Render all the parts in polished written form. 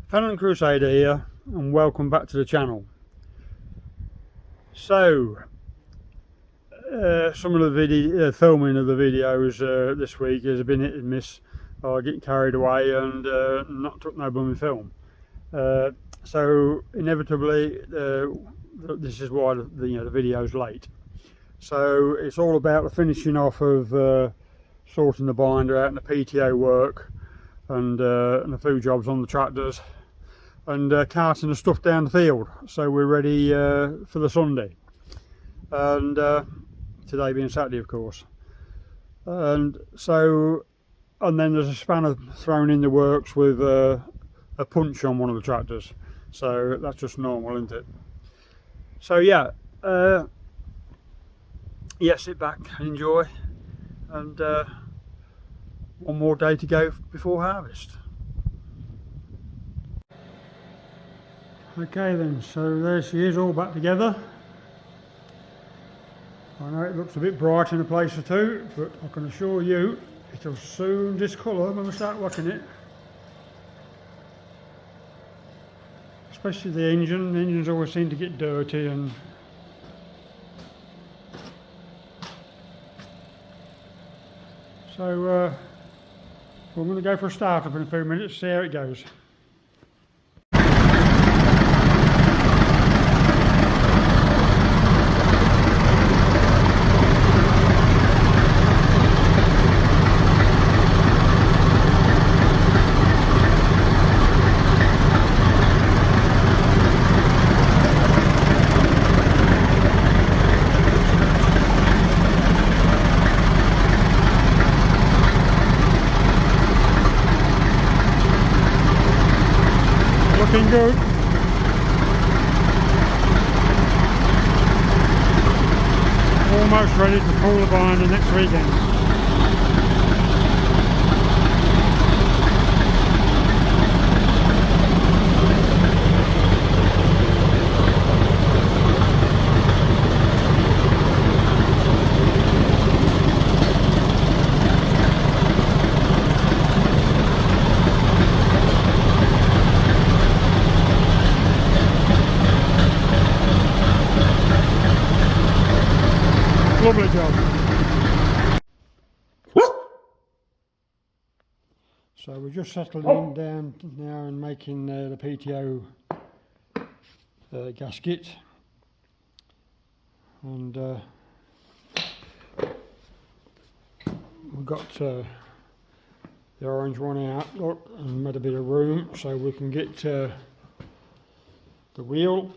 Fallon Crusader here, and welcome back to the channel. So, some of the filming of the videos this week has been hit and miss, or getting carried away and not took no blooming film. So inevitably, this is why the video's late. So it's all about the finishing off of sorting the binder out and the PTO work and a few jobs on the tractors, and carting the stuff down the field, so we're ready for the Sunday, and today being Saturday of course. And then there's a spanner thrown in the works with a punch on one of the tractors, so that's just normal, isn't it? So yeah, sit back and enjoy, and one more day to go before harvest. Okay then, so there she is, all back together. I know it looks a bit bright in a place or two, but I can assure you it'll soon discolour when we start watching it. Especially the engine. The engines always seem to get dirty, and so we're going to go for a start up in a few minutes, see how it goes. Looking good. Almost ready to pull the binder next weekend. Lovely job. So we're just settling down now and making the PTO gasket, and we've got the orange one out, look, and made a bit of room so we can get the wheel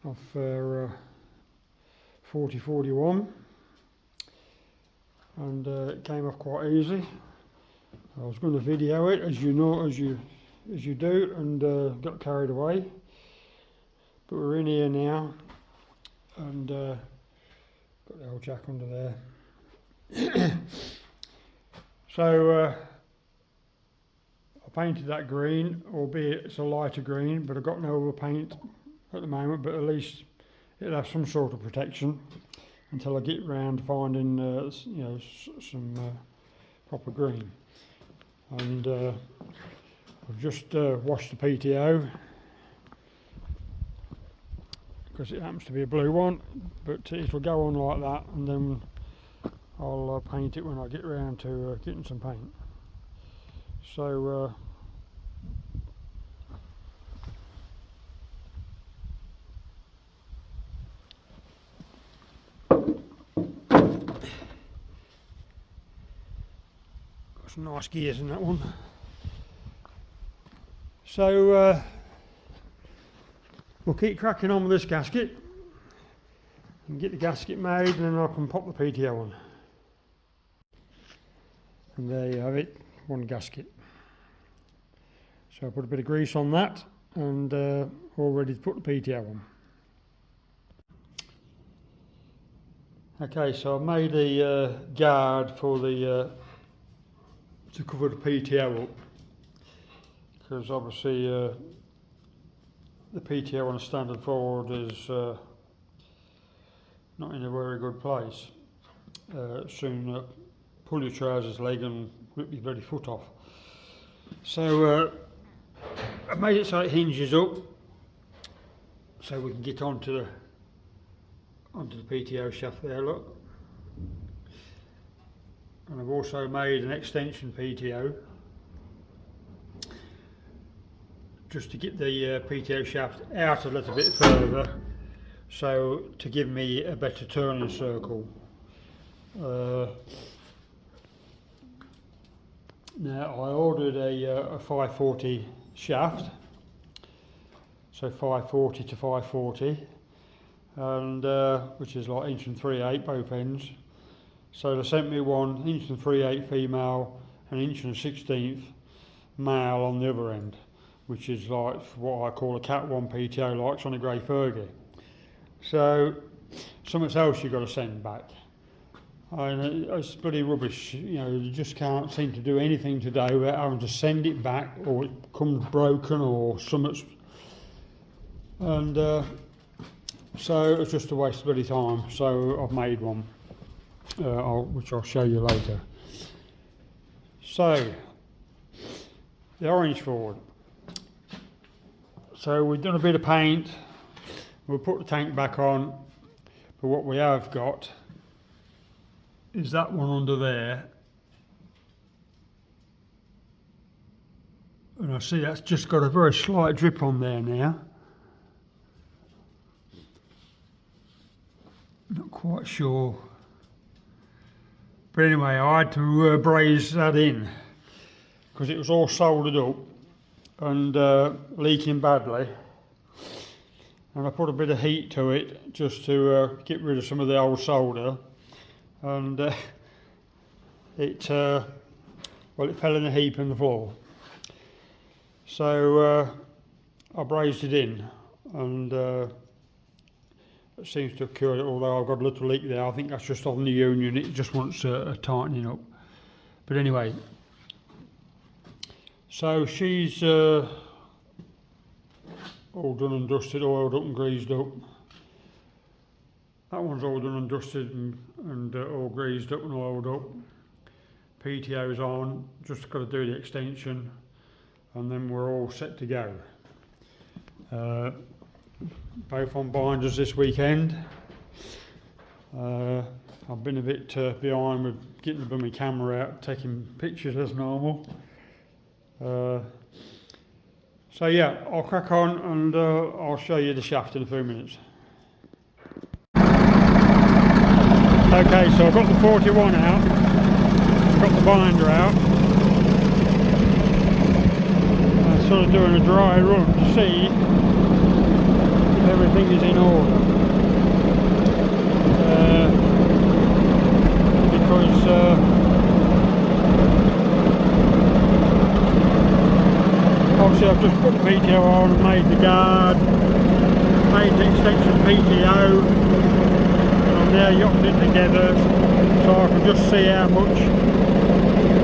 off our 4041, and it came off quite easy. I was going to video it, as you know, as you do, and got carried away, but we're in here now, and got the old jack under there. So I painted that green, albeit it's a lighter green, but I've got no other paint at the moment, but at least it'll have some sort of protection until I get round to finding some proper green. And I've just washed the PTO because it happens to be a blue one, but it'll go on like that, and then I'll paint it when I get round to getting some paint. So some nice gears in that one. So we'll keep cracking on with this gasket and get the gasket made, and then I can pop the PTO on. And there you have it, one gasket. So I put a bit of grease on that, and all ready to put the PTO on. Okay, so I've made a guard for the to cover the PTO up, because obviously the PTO on a standard Ford is not in a very good place. Soon pull your trousers leg and rip your bloody foot off. So I made it so it hinges up, so we can get onto the PTO shaft there, look. And I've also made an extension PTO just to get the PTO shaft out a little bit further, so to give me a better turning circle. Now I ordered a 540 shaft, so 540 to 540, and which is like 1 3/8 both ends. So they sent me one 1 3/8 female and 1 16 male on the other end, which is like what I call a Cat 1 PTO, like on a grey Fergie. So something else you've got to send back. And it's bloody rubbish, you know, you just can't seem to do anything today without having to send it back, or it comes broken or something's, and so it's just a waste of bloody time. So I've made one, which I'll show you later. So the orange Ford. So we've done a bit of paint, we'll put the tank back on, but what we have got is that one under there, and I see that's just got a very slight drip on there now. Not quite sure, but anyway, I had to braze that in because it was all soldered up and leaking badly, and I put a bit of heat to it just to get rid of some of the old solder. And it fell in a heap on the floor. So I brazed it in, and it seems to have cured it, although I've got a little leak there. I think that's just on the union, it just wants tightening up. But anyway, so she's all done and dusted, oiled up and greased up. That one's all done and dusted and all greased up and oiled up. PTO's on, just got to do the extension, and then we're all set to go. Both on binders this weekend. I've been a bit behind with getting the blooming camera out, taking pictures as normal. So yeah, I'll crack on and I'll show you the shaft in a few minutes. Okay, so I've got the 41 out, I've got the binder out. I'm sort of doing a dry run to see if everything is in order. Because obviously I've just put the PTO on and made the guard, made the extension PTO. Now yacked it together so I can just see how much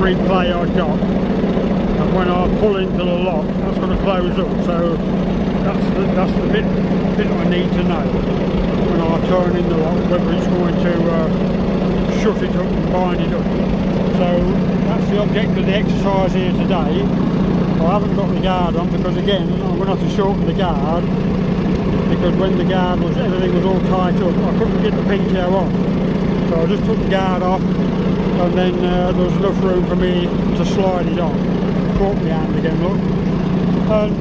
free play I've got, and when I pull into the lock that's going to close up, so that's the bit I need to know when I turn in the lock, whether it's going to shut it up and bind it up. So that's the object of the exercise here today. I haven't got the guard on because again I'm going to have to shorten the guard, because when the guard was, everything was all tight up, I couldn't get the PTO on. So I just took the guard off, and then there was enough room for me to slide it on. Caught my hand again, look. And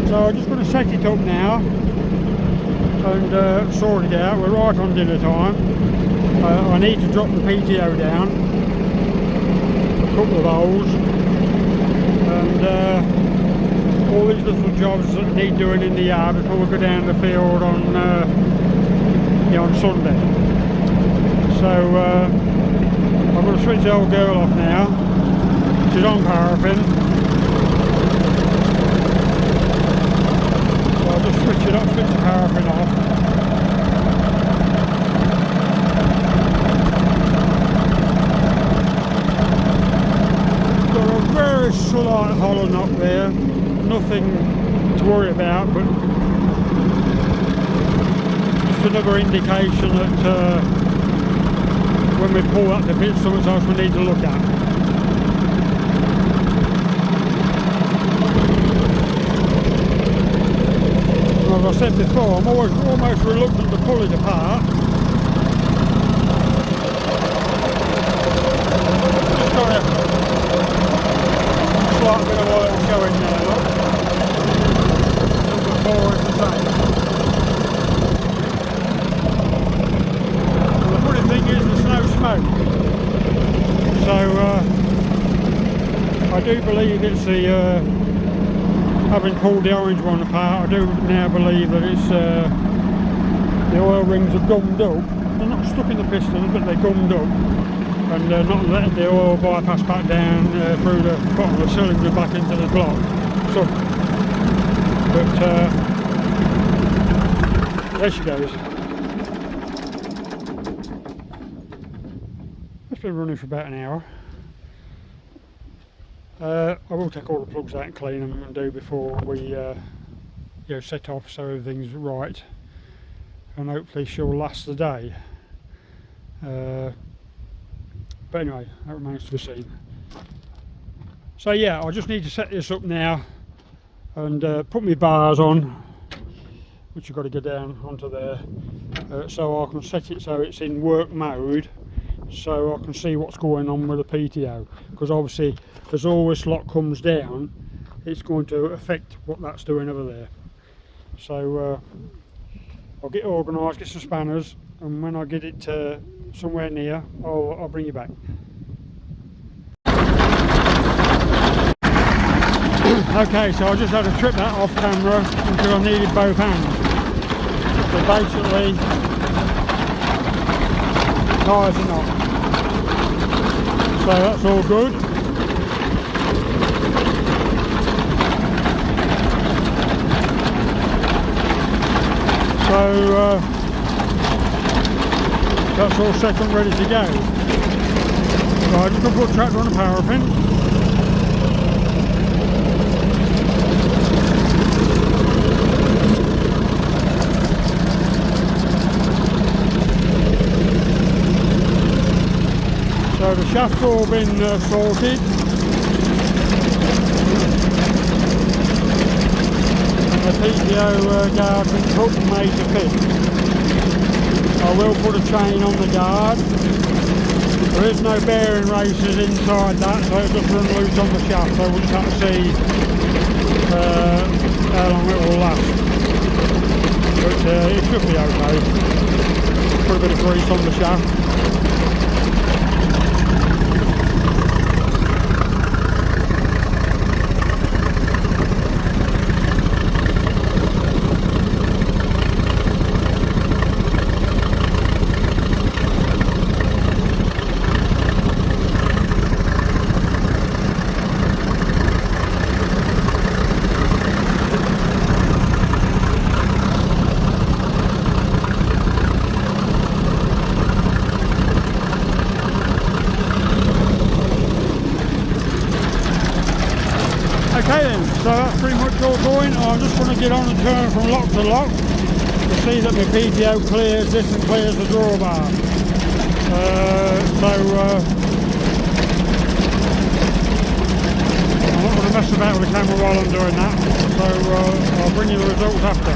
so I'm just going to set it up now and sort it out. We're right on dinner time. I need to drop the PTO down, a couple of holes, and all these little jobs that need doing in the yard before we go down the field on on Sunday. So I'm going to switch the old girl off now. She's on paraffin. So I'll just switch it off, switch the paraffin off. Got a very slight hollow knock there. Nothing to worry about, but just another indication that when we pull that to bits, something else we need to look at. As I said before, I'm always almost reluctant to pull it apart. Just got a slight bit of oil going there, look. Number 4 is the same. And the funny thing is there's no smoke. So I do believe it's the having pulled the orange one apart, I do now believe that it's the oil rings are gummed up. They're not stuck in the pistons, but they're gummed up, and not letting the oil bypass back down through the bottom of the cylinder back into the block. So, but there she goes. It's been running for about an hour. I will take all the plugs out and clean them and do before we set off, so everything's right, and hopefully she'll last the day. But anyway, that remains to be seen. So yeah, I just need to set this up now and put my bars on, which you've got to go down onto there, so I can set it so it's in work mode, so I can see what's going on with the PTO, because obviously as all this lot comes down, it's going to affect what that's doing over there. So I'll get organised, get some spanners, and when I get it somewhere near, I'll bring you back. Okay, so I just had to trip that off camera until I needed both hands. So basically, tyres are not. So that's all good. So that's all set and ready to go. So I just put the tractor on a power pin. So the shaft's all been sorted. The PTO guard's been cut and made to fit. I will put a chain on the guard. There is no bearing races inside that, so it just runs loose on the shaft, so we'll just have to see how long it will last. But it should be okay. Put a bit of grease on the shaft. Okay then, so that's pretty much all going. I'm just going to get on and turn from lock to lock to see that my PTO clears this and clears the drawbar. I'm not going to mess about with the camera while I'm doing that, so I'll bring you the results after.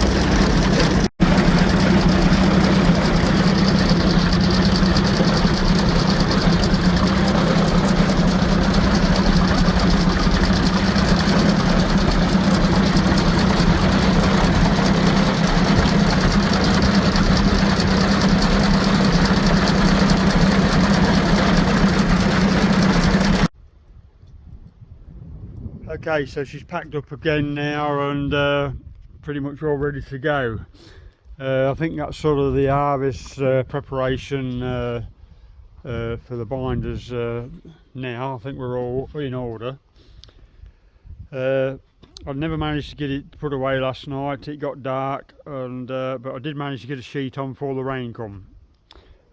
Okay, so she's packed up again now and pretty much all ready to go. I think that's sort of the harvest preparation for the binders now. I think we're all in order. I never managed to get it put away last night. It got dark, and but I did manage to get a sheet on before the rain come.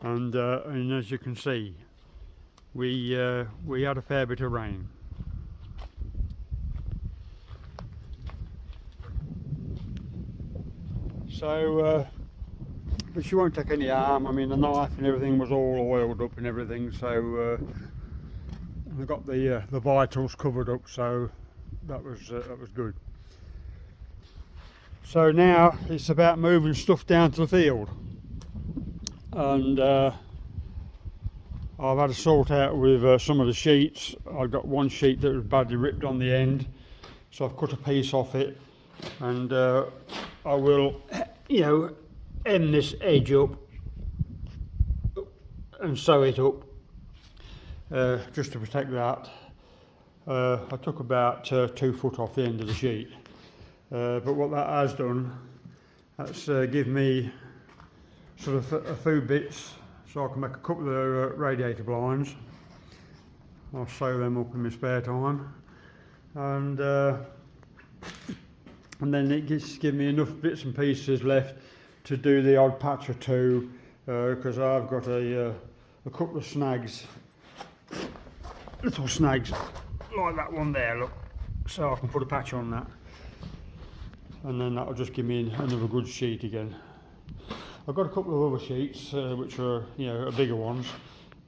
And as you can see, we had a fair bit of rain. So but she won't take any harm. I mean, the knife and everything was all oiled up and everything, so I got the vitals covered up, so that was good. So now it's about moving stuff down to the field, and I've had to sort out with some of the sheets. I've got one sheet that was badly ripped on the end, so I've cut a piece off it, and I will, you know, end this edge up and sew it up just to protect that. I took about 2 foot off the end of the sheet, but what that has done, that's given me sort of a few bits so I can make a couple of radiator blinds. I'll sew them up in my spare time, and then it just gives me enough bits and pieces left to do the odd patch or two, because I've got a couple of snags, little snags like that one there, look, so I can put a patch on that, and then that'll just give me another good sheet again. I've got a couple of other sheets which are, you know, bigger ones,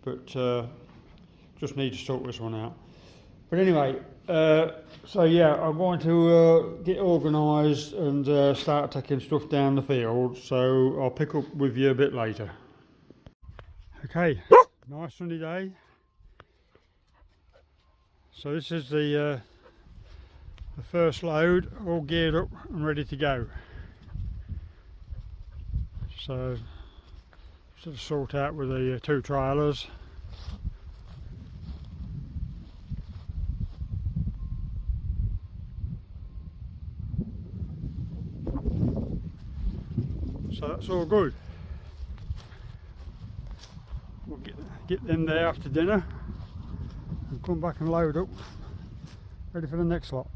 but just need to sort this one out. But anyway, so yeah, I'm going to get organised and start taking stuff down the field, so I'll pick up with you a bit later. Okay, nice sunny day. So this is the first load, all geared up and ready to go. So sort of sort out with the 2 trailers. So that's all good. We'll get them there after dinner and come back and load up, ready for the next lot.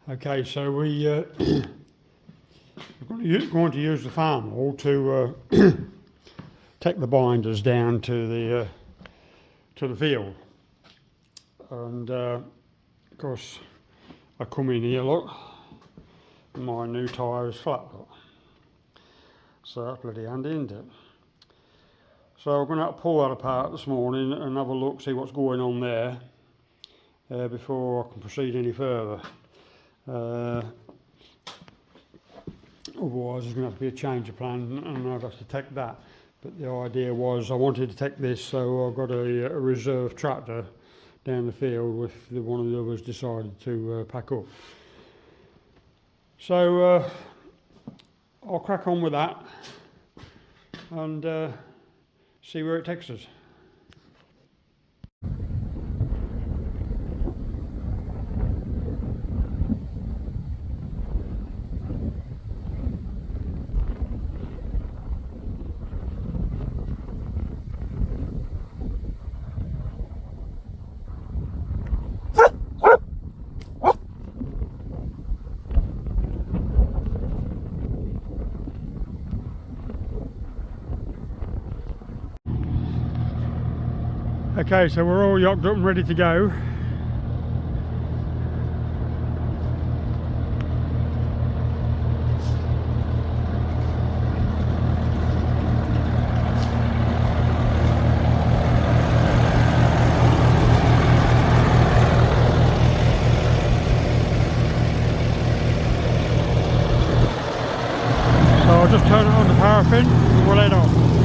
Okay, so we're going to use the farm haul to take the binders down to the field, and of course I come in here, look, my new tyre is flat, look. So that's bloody handy, isn't it? So I'm going to have to pull that apart this morning and have a look, see what's going on there before I can proceed any further. Otherwise there's going to have to be a change of plan and I'd have to take that. But the idea was I wanted to take this, so I've got a reserve tractor down the field if one of the others decided to pack up. So I'll crack on with that and see where it takes us. Okay, so we're all yacked up and ready to go. So I'll just turn it on the paraffin and we'll head off.